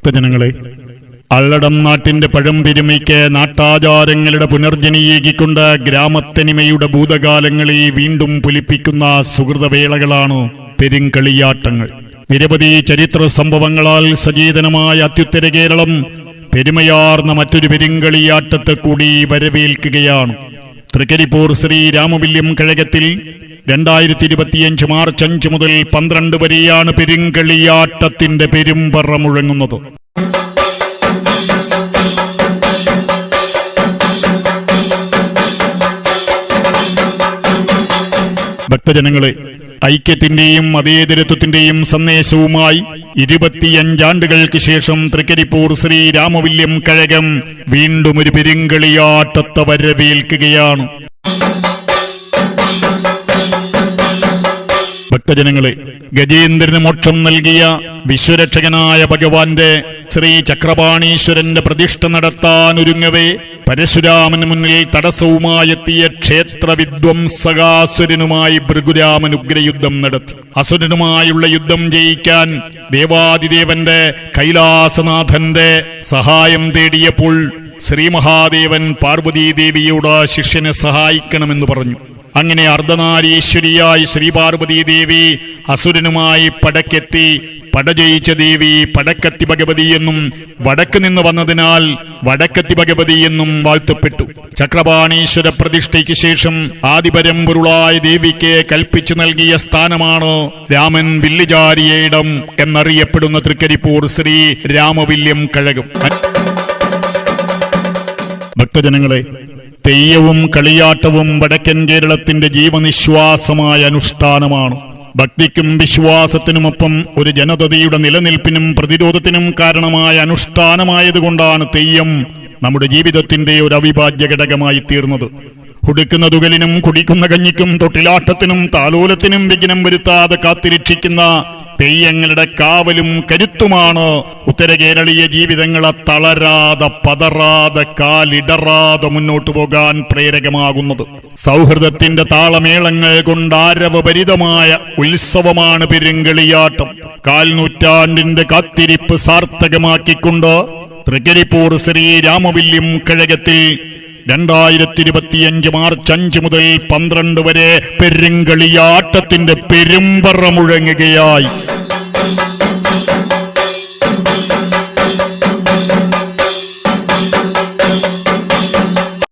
ഭക്തജനങ്ങളെ, അള്ളടം നാട്ടിന്റെ പഴംപെരുമയ്ക്ക് നാട്ടാചാരങ്ങളുടെ പുനർജനിയേകിക്കൊണ്ട് ഗ്രാമത്തനിമയുടെ ഭൂതകാലങ്ങളെ വീണ്ടും പുലിപ്പിക്കുന്ന സുഹൃതവേളകളാണ് പെരുങ്കളിയാട്ടങ്ങൾ. നിരവധി ചരിത്ര സംഭവങ്ങളാൽ സചേതനമായ അത്യുത്തര കേരളം പെരുമയാർന്ന മറ്റൊരു പെരുങ്കളിയാട്ടത്തെ കൂടി വരവേൽക്കുകയാണ്. തൃക്കരിപ്പൂർ ശ്രീ രാമവില്യം കഴകത്തിൽ 2025 മാർച്ച് 5 മുതൽ 12 വരെയാണ് പെരുങ്കളിയാട്ടത്തിന്റെ പെരുമ്പറ മുഴങ്ങുന്നത്. ഭക്തജനങ്ങളെ, ഐക്യത്തിന്റെയും മതേതരത്വത്തിന്റെയും സന്ദേശവുമായി 25 ആണ്ടുകൾക്ക് ശേഷം തൃക്കരിപ്പൂർ ശ്രീ രാമവില്യം കഴകം വീണ്ടും ഒരു പെരുങ്കളിയാട്ടത്തെ വരവേൽക്കുകയാണ്. ഭക്തജനങ്ങളെ, ഗജേന്ദ്രന് മോക്ഷം നൽകിയ വിശ്വരക്ഷകനായ ഭഗവാന്റെ ശ്രീ ചക്രപാണീശ്വരന്റെ പ്രതിഷ്ഠ നടത്താൻ ഒരുങ്ങവേ പരശുരാമന് മുന്നിൽ തടസ്സവുമായെത്തിയ ക്ഷേത്ര വിധ്വംസകാസുരനുമായി ഭൃഗുരാമൻ ഉഗ്രയുദ്ധം നടത്തി. അസുരനുമായുള്ള യുദ്ധം ജയിക്കാൻ ദേവാദിദേവന്റെ കൈലാസനാഥന്റെ സഹായം തേടിയപ്പോൾ ശ്രീ മഹാദേവൻ പാർവതീദേവിയോട് ശിഷ്യനെ സഹായിക്കണമെന്ന് പറഞ്ഞു. അങ്ങനെ അർദ്ധനാരീശ്വരിയായി ശ്രീ പാർവതീദേവി അസുരനുമായി പടക്കെത്തി. പടജയിച്ച ദേവി പടക്കത്തി ഭഗവതി എന്നും വടക്ക് നിന്ന് വന്നതിനാൽ വടക്കത്തി ഭഗവതി എന്നും വാഴ്ത്തപ്പെട്ടു. ചക്രപാണീശ്വര പ്രതിഷ്ഠയ്ക്ക് ശേഷം ആദിപരമ്പൊരുളായ ദേവിക്ക് കൽപ്പിച്ചു നൽകിയ സ്ഥാനമാണ് രാമൻ വില്ലുചാരിയയിടം എന്നറിയപ്പെടുന്ന തൃക്കരിപ്പൂർ ശ്രീ രാമവില്യം കഴകം. ഭക്തജനങ്ങളെ, തെയ്യവും കളിയാട്ടവും വടക്കൻ കേരളത്തിന്റെ ജീവനിശ്വാസമായ അനുഷ്ഠാനമാണ്. ഭക്തിക്കും വിശ്വാസത്തിനുമൊപ്പം ഒരു ജനതയുടെ നിലനിൽപ്പിനും പ്രതിരോധത്തിനും കാരണമായ അനുഷ്ഠാനമായതുകൊണ്ടാണ് തെയ്യം നമ്മുടെ ജീവിതത്തിന്റെ ഒരു അവിഭാജ്യ ഘടകമായി തീർന്നത്. കുടിക്കുന്ന തുകലിനും കുടിക്കുന്ന കഞ്ഞിക്കും തൊട്ടിലാട്ടത്തിനും താലോലത്തിനും വിഘ്നം വരുത്താതെ കാത്തിരക്ഷിക്കുന്ന തെയ്യങ്ങളുടെ കാവലും കരുത്തുമാണ് ഉത്തര കേരളീയ ജീവിതങ്ങളെ തളരാതെ പതറാതെ കാലിടറാതെ മുന്നോട്ടു പോകാൻ പ്രേരകമാകുന്നത്. സൗഹൃദത്തിന്റെ താളമേളങ്ങൾ കൊണ്ട് ആരവഭരിതമായ ഉത്സവമാണ് പെരുങ്കളിയാട്ടം. 4 നൂറ്റാണ്ടിന്റെ കാത്തിരിപ്പ് സാർത്ഥകമാക്കിക്കൊണ്ട് തൃക്കരിപ്പൂർ ശ്രീ രാമവില്യം കഴകത്തിൽ 2025 മാർച്ച് 5 മുതൽ 12 വരെ പെരുങ്കളിയാട്ടത്തിന്റെ പെരുമ്പറ മുഴങ്ങുകയായി.